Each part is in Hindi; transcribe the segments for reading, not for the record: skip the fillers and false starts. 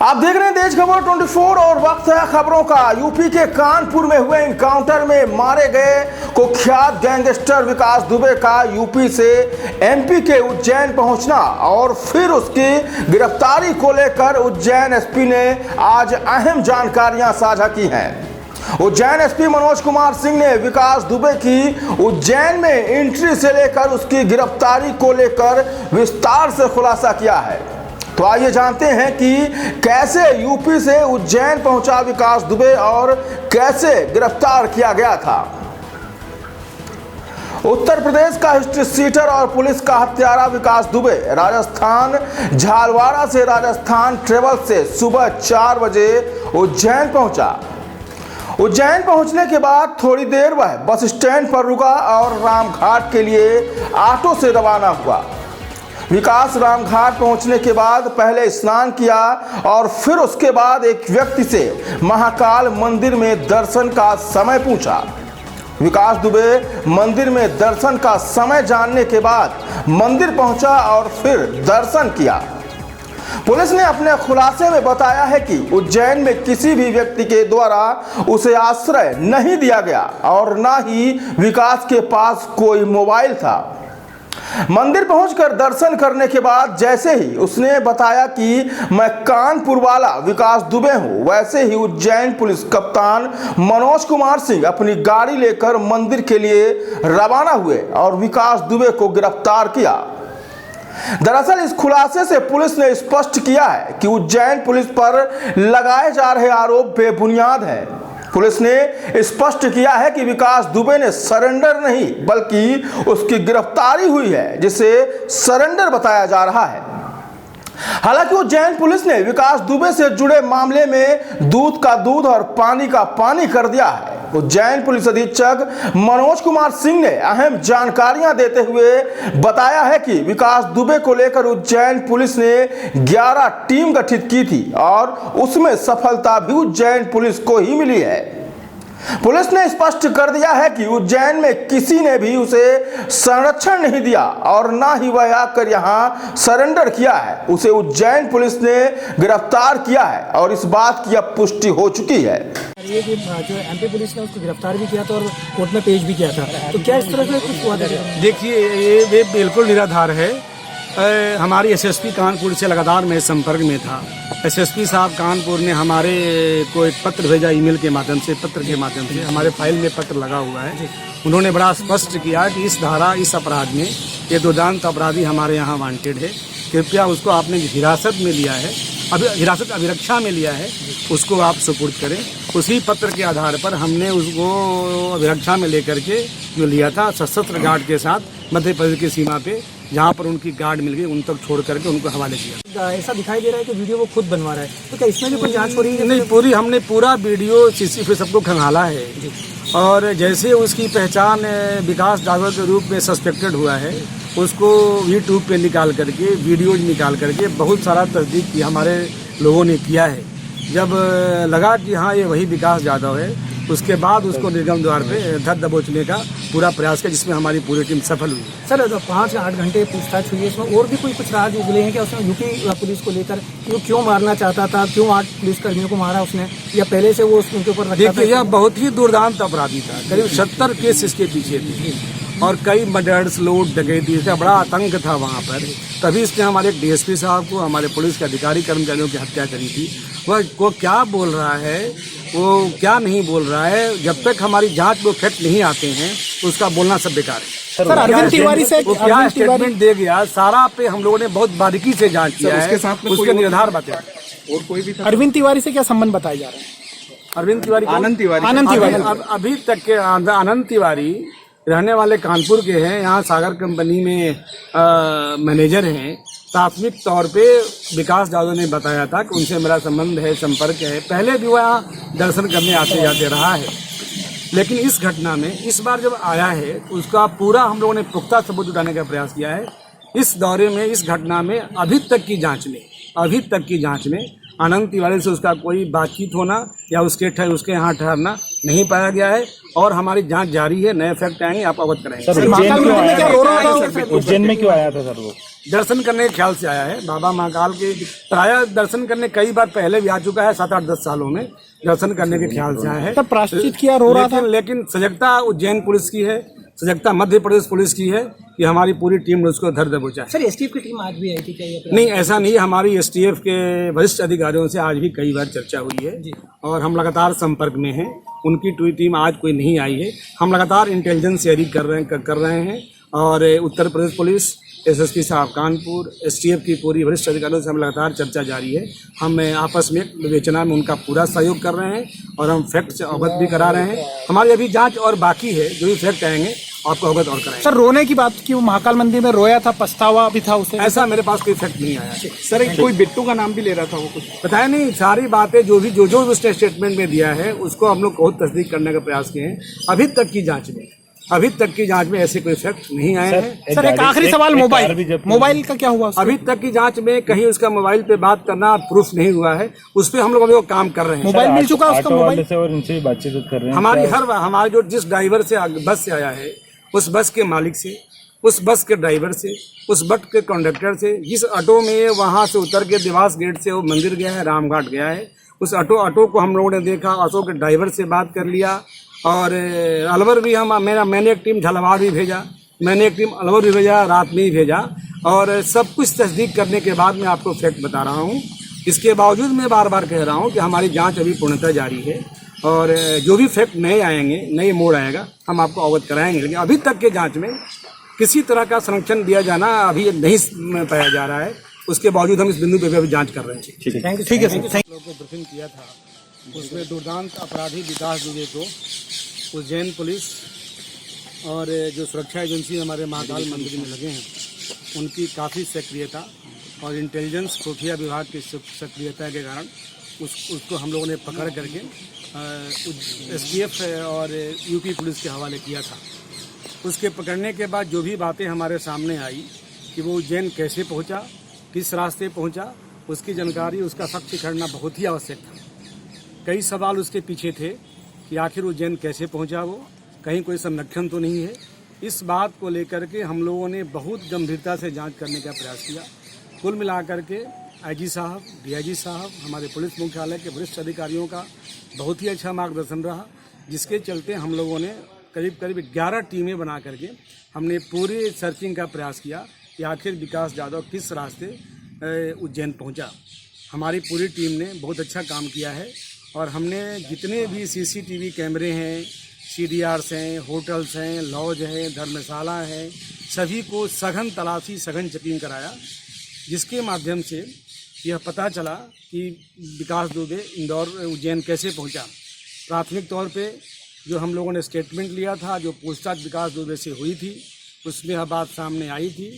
आप देख रहे हैं देश खबर 24 और वक्त है खबरों का। यूपी के कानपुर में हुए इनकाउंटर में मारे गए कुख्यात गैंगस्टर विकास दुबे का यूपी से एमपी के उज्जैन पहुंचना और फिर उसकी गिरफ्तारी को लेकर उज्जैन एसपी ने आज अहम जानकारियां साझा की हैं। उज्जैन एसपी मनोज कुमार सिंह ने विकास दुबे की उज्जैन में एंट्री से लेकर उसकी गिरफ्तारी को लेकर विस्तार से खुलासा किया है। तो आइए जानते हैं कि कैसे यूपी से उज्जैन पहुंचा विकास दुबे और कैसे गिरफ्तार किया गया था। उत्तर प्रदेश का हिस्ट्री सीटर और पुलिस का हत्यारा विकास दुबे राजस्थान झालवाड़ा से राजस्थान ट्रेवल से सुबह 4 बजे उज्जैन पहुंचा। उज्जैन पहुंचने के बाद थोड़ी देर वह बस स्टैंड पर रुका और रामघाट के लिए ऑटो से रवाना हुआ। विकास रामघाट पहुंचने के बाद पहले स्नान किया और फिर उसके बाद एक व्यक्ति से महाकाल मंदिर में दर्शन का समय पूछा। विकास दुबे मंदिर में दर्शन का समय जानने के बाद मंदिर पहुंचा और फिर दर्शन किया। पुलिस ने अपने खुलासे में बताया है कि उज्जैन में किसी भी व्यक्ति के द्वारा उसे आश्रय नहीं दिया गया और न ही विकास के पास कोई मोबाइल था। मंदिर पहुंचकर दर्शन करने के बाद जैसे ही उसने बताया कि मैं कानपुर वाला विकास दुबे हूं, वैसे ही उज्जैन पुलिस कप्तान मनोज कुमार सिंह अपनी गाड़ी लेकर मंदिर के लिए रवाना हुए और विकास दुबे को गिरफ्तार किया। दरअसल इस खुलासे से पुलिस ने स्पष्ट किया है कि उज्जैन पुलिस पर लगाए जा रहे आरोप बेबुनियाद हैं। पुलिस ने स्पष्ट किया है कि विकास दुबे ने सरेंडर नहीं बल्कि उसकी गिरफ्तारी हुई है, जिसे सरेंडर बताया जा रहा है। हालांकि उज्जैन पुलिस ने विकास दुबे से जुड़े मामले में दूध का दूध और पानी का पानी कर दिया है। उज्जैन पुलिस अधीक्षक मनोज कुमार सिंह ने अहम जानकारियां देते हुए बताया है कि विकास दुबे को लेकर उज्जैन पुलिस ने 11 टीम गठित की थी और उसमें सफलता भी उज्जैन पुलिस को ही मिली है। पुलिस ने स्पष्ट कर दिया है कि उज्जैन में किसी ने भी उसे संरक्षण नहीं दिया और ना ही वह आकर यहां सरेंडर किया है। उसे उज्जैन पुलिस ने गिरफ्तार किया है और इस बात की अब पुष्टि हो चुकी है। ये जो एमपी पुलिस ने उसको गिरफ्तार भी किया था और कोर्ट में पेश भी किया था, तो क्या इस तरह से कुछ हुआ था? देखिए, ये बिल्कुल निराधार है। हमारी एसएसपी कानपुर से लगातार मैं संपर्क में था। एसएसपी साहब कानपुर ने हमारे को एक पत्र भेजा, ईमेल के माध्यम से, पत्र के माध्यम से। हमारे फाइल में पत्र लगा हुआ है। उन्होंने बड़ा स्पष्ट किया कि इस धारा, इस अपराध में ये दुर्दांत अपराधी हमारे यहाँ वांटेड है, कृपया उसको आपने हिरासत में लिया है, हिरासत अभिरक्षा में लिया है, उसको आप सुपुर्द करें। उसी पत्र के आधार पर हमने उसको अभिरक्षा में लेकर के जो लिया था सशस्त्र गार्ड के साथ मध्य प्रदेश की सीमा पे, जहाँ पर उनकी गार्ड मिल गई, उन तक छोड़ करके उनको हवाले किया। ऐसा दिखाई दे रहा है कि वीडियो वो खुद बनवा रहा है, तो क्या इसमें भी कोई जांच हो रही है? नहीं, हमने पूरा वीडियो सीसीटीवी सबको खंगाला है और जैसे उसकी पहचान विकास जाधव के रूप में सस्पेक्टेड हुआ है, उसको यूट्यूब पे निकाल करके, वीडियोज निकाल करके बहुत सारा तस्दीक की हमारे लोगों ने किया है। जब लगा कि हाँ ये वही विकास जाधव है, उसके बाद उसको निर्गम द्वार पे धर दबोचने का पूरा प्रयास किया, जिसमें हमारी पूरी टीम सफल हुई। सर, 5 या 8 घंटे पूछताछ हुई है, इसमें और भी कुछ राज उगले हैं क्या उसमें यूपी पुलिस को लेकर? क्यों क्यों मारना चाहता था, क्यों 8 पुलिसकर्मियों को मारा उसने, या पहले से वो उनके ऊपर रखा था? देखिए, यह बहुत ही दुर्दांत अपराधी था। करीब 70 केस इसके पीछे थे और कई मर्डर्स, लूट, डकैती, इसका बड़ा आतंक था वहाँ पर। तभी इसने हमारे डीएसपी साहब को, हमारे पुलिस के अधिकारी कर्मचारियों की हत्या करी थी। वह को क्या बोल रहा है, वो क्या नहीं बोल रहा है, जब तक हमारी जांच वो फैक्ट नहीं आते हैं उसका बोलना सब बेकार है। सर, अरविंद तिवारी से क्या स्टेटमेंट दे गया, सारा पे हम लोगों ने बहुत बारीकी से जांच किया है, उसके निर्धार बताया। और कोई भी अरविंद तिवारी से क्या संबंध बताया जा रहा है? अरविंद तिवारी, आनंद तिवारी अभी तक के आनंद तिवारी रहने वाले कानपुर के हैं, यहाँ सागर कंपनी में मैनेजर हैं। प्राथमिक तौर पे विकास जाधव ने बताया था कि उनसे मेरा संबंध है, संपर्क है, पहले भी वह यहाँ दर्शन करने आते जाते रहा है। लेकिन इस घटना में इस बार जब आया है तो उसका पूरा हम लोगों ने पुख्ता सबूत जुटाने का प्रयास किया है। इस दौरे में, इस घटना में अभी तक की जांच में आनंद तिवारी से उसका कोई बातचीत होना या उसके यहाँ ठहरना नहीं पाया गया है और हमारी जांच जारी है। नए फैक्ट आएंगे, आप अवगत कराएंगे। उज्जैन में क्यों आया था सर वो? दर्शन करने के ख्याल से आया है। बाबा महाकाल के प्राय दर्शन करने कई बार पहले भी आ चुका है, 7-8-10 सालों में दर्शन करने के ख्याल से आया है। तब प्रायश्चित किया रो रहा था, लेकिन सजगता उज्जैन पुलिस की है, सजगता मध्य प्रदेश पुलिस की है कि हमारी पूरी टीम ने उसको धर दबोचा। सर एसटीएफ की टीम आज भी आई थी क्या? ये नहीं, ऐसा नहीं। हमारी एसटीएफ के वरिष्ठ अधिकारियों से आज भी कई बार चर्चा हुई है और हम लगातार संपर्क में हैं। उनकी टीम आज कोई नहीं आई है। हम लगातार इंटेलिजेंस शेयरिंग कर रहे हैं और उत्तर प्रदेश पुलिस, एसएसपी साहब कानपुर, एसटीएफ की पूरी वरिष्ठ अधिकारियों से हम लगातार चर्चा जारी है। हम आपस में विवेचना में उनका पूरा सहयोग कर रहे हैं और हम फैक्ट से अवगत भी करा रहे हैं। हमारी अभी जांच और बाकी है, जो भी फैक्ट आएंगे आपको अवगत और कराएंगे। सर रोने की बात की, वो महाकाल मंदिर में रोया था, पछतावा भी था उसे? ऐसा मेरे पास कोई फैक्ट नहीं आया। सर कोई बिट्टू का नाम भी ले रहा था, वो कुछ बताया नहीं। सारी बातें जो उसने स्टेटमेंट में दिया है उसको हम लोग बहुत तस्दीक करने का प्रयास किए हैं। अभी तक की जांच में ऐसे कोई फैक्ट नहीं आए हैं। सर एक आखिरी सवाल, मोबाइल का क्या हुआ? अभी तक की जांच में कहीं उसका मोबाइल पे बात करना प्रूफ नहीं हुआ है। उस पर हम लोग अभी काम कर रहे हैं। मोबाइल मिल चुका है उसका? मोबाइल से और इनसे बातचीत कर रहे हैं। हमारे जो जिस ड्राइवर से बस से आया है, उस बस के मालिक से, उस बस के ड्राइवर से, उस बस के कंडक्टर से, जिस ऑटो में वहां से उतर के देवास गेट से वो मंदिर गया है, रामघाट गया है, उस ऑटो को हम लोगों ने देखा, ऑटो के ड्राइवर से बात कर लिया। और अलवर भी मैंने एक टीम झालावाड़ भी भेजा, मैंने एक टीम अलवर भी भेजा, रात में ही भेजा और सब कुछ तस्दीक करने के बाद मैं आपको फैक्ट बता रहा हूँ। इसके बावजूद मैं बार बार कह रहा हूँ कि हमारी जांच अभी पूर्णतः जारी है और जो भी फैक्ट नए आएंगे, नए मोड़ आएगा, हम आपको अवगत कराएंगे। लेकिन अभी तक के जांच में किसी तरह का संरक्षण दिया जाना अभी नहीं पाया जा रहा है। उसके बावजूद हम इस बिंदु पर भी अभी जांच कर रहे हैं। ठीक है सर। लोगों को ब्रीफिंग किया था, उसमें दुर्दांत अपराधी विकास दुबे को उज्जैन पुलिस और जो सुरक्षा एजेंसी हमारे महाकाल मंदिर में लगे हैं उनकी काफ़ी सक्रियता और इंटेलिजेंस खुफिया विभाग की सक्रियता के कारण उसको हम लोगों ने पकड़ करके एसटीएफ और यूपी पुलिस के हवाले किया था। उसके पकड़ने के बाद जो भी बातें हमारे सामने आई कि वो उज्जैन कैसे पहुंचा, किस रास्ते पहुंचा, उसकी जानकारी, उसका साक्ष्य करना बहुत ही आवश्यक था। कई सवाल उसके पीछे थे कि आखिर उज्जैन कैसे पहुंचा, वो कहीं कोई संरक्षण तो नहीं है। इस बात को लेकर के हम लोगों ने बहुत गंभीरता से जांच करने का प्रयास किया। कुल मिलाकर के आईजी साहब, डीआईजी साहब, हमारे पुलिस मुख्यालय के वरिष्ठ अधिकारियों का बहुत ही अच्छा मार्गदर्शन रहा, जिसके चलते हम लोगों ने करीब 11 टीमें बना करके हमने पूरी सर्चिंग का प्रयास किया कि आखिर विकास यादव किस रास्ते उज्जैन पहुंचा। हमारी पूरी टीम ने बहुत अच्छा काम किया है और हमने जितने भी सीसीटीवी कैमरे हैं, सीडीआर्स हैं, होटल्स हैं, लॉज हैं, धर्मशाला हैं, सभी को सघन तलाशी, सघन चेकिंग कराया, जिसके माध्यम से यह पता चला कि विकास दुबे इंदौर उज्जैन कैसे पहुंचा। प्राथमिक तौर पे जो हम लोगों ने स्टेटमेंट लिया था, जो पूछताछ विकास दुबे से हुई थी, उसमें यह बात सामने आई थी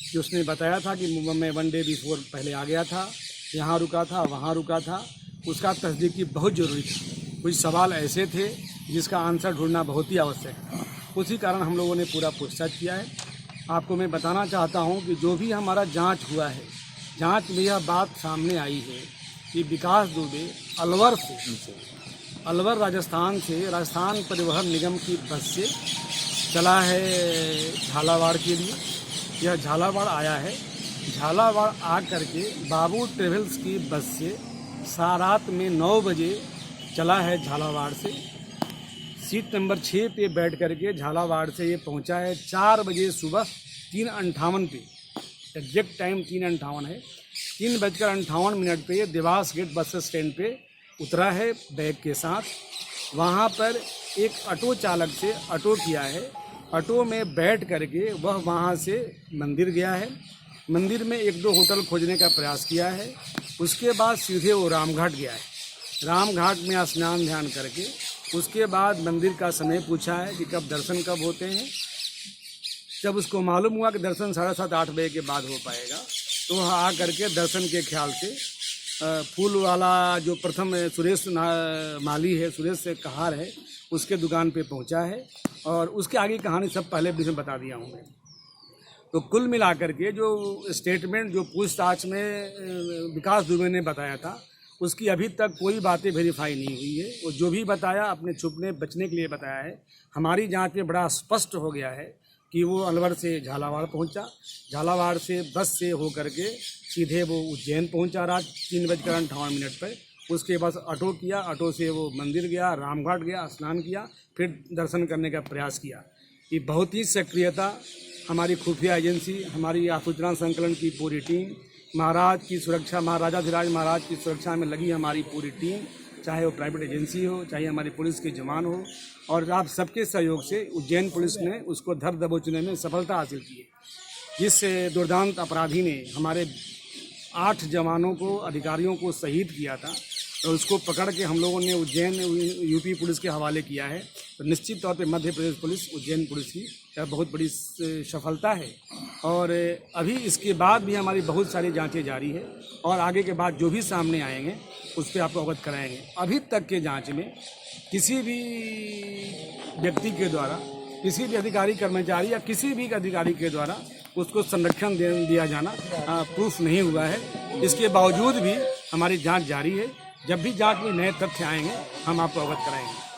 कि उसने बताया था कि मैं 1 डे बिफोर पहले आ गया था, यहाँ रुका था, वहाँ रुका था। उसका तस्दीकी बहुत ज़रूरी था। कुछ सवाल ऐसे थे जिसका आंसर ढूंढना बहुत ही आवश्यक है। उसी कारण हम लोगों ने पूरा पूछताछ किया है। आपको मैं बताना चाहता हूँ कि जो भी हमारा जांच हुआ है, जांच में यह बात सामने आई है कि विकास दुबे अलवर राजस्थान से, राजस्थान परिवहन निगम की बस से चला है झालावाड़ के लिए। यह झालावाड़ आया है, झालावाड़ आ करके बाबू ट्रेवल्स की बस से रात में 9 बजे चला है झालावाड़ से। सीट नंबर 6 पे बैठ करके झालावाड़ से ये पहुंचा है 4 बजे सुबह 3:58 पे। एग्जैक्ट टाइम 3:58 है। 3:58 पे ये देवास गेट बस स्टैंड पे उतरा है बैग के साथ। वहाँ पर एक ऑटो चालक से ऑटो किया है। ऑटो में बैठ करके वह वहाँ से मंदिर गया है। मंदिर में 1-2 होटल खोजने का प्रयास किया है। उसके बाद सीधे वो रामघाट गया है। रामघाट में स्नान ध्यान करके उसके बाद मंदिर का समय पूछा है कि कब दर्शन कब होते हैं। जब उसको मालूम हुआ कि दर्शन 7:30-8 बजे के बाद हो पाएगा, तो वह आ करके दर्शन के ख्याल से फूल वाला जो प्रथम सुरेश माली है, सुरेश से कहार है, उसके दुकान पे पहुंचा है। और उसके आगे कहानी सब पहले भी बता दिया हूँ मैं। तो कुल मिलाकर के जो स्टेटमेंट, जो पूछताछ में विकास दुबे ने बताया था, उसकी अभी तक कोई बातें वेरीफाई नहीं हुई है। वो जो भी बताया अपने छुपने बचने के लिए बताया है। हमारी जांच में बड़ा स्पष्ट हो गया है कि वो अलवर से झालावाड़ पहुंचा, झालावाड़ से बस से होकर के सीधे वो उज्जैन पहुंचा रात 3:58 पर। उसके बाद ऑटो किया, ऑटो से वो मंदिर गया, रामघाट गया, स्नान किया, फिर दर्शन करने का प्रयास किया। ये बहुत ही सक्रियता हमारी खुफिया एजेंसी, हमारी सूचना संकलन की पूरी टीम, महाराज की सुरक्षा, महाराजाधिराज महाराज की सुरक्षा में लगी हमारी पूरी टीम, चाहे वो प्राइवेट एजेंसी हो, चाहे हमारी पुलिस के जवान हो, और आप सबके सहयोग से उज्जैन पुलिस ने उसको धर दबोचने में सफलता हासिल की है। जिस दुर्दांत अपराधी ने हमारे 8 जवानों को, अधिकारियों को शहीद किया था, और उसको पकड़ के हम लोगों ने उज्जैन यूपी पुलिस के हवाले किया है। तो निश्चित तौर पे मध्य प्रदेश पुलिस, उज्जैन पुलिस की यह बहुत बड़ी सफलता है। और अभी इसके बाद भी हमारी बहुत सारी जांचें जारी है, और आगे के बाद जो भी सामने आएंगे उस पर आपको अवगत कराएंगे। अभी तक के जांच में किसी भी व्यक्ति के द्वारा, किसी भी अधिकारी कर्मचारी या किसी भी अधिकारी के द्वारा उसको संरक्षण दिया जाना प्रूफ नहीं हुआ है। इसके बावजूद भी हमारी जांच जारी है। जब भी जांच में नए तथ्य आएंगे हम आपको अवगत कराएंगे।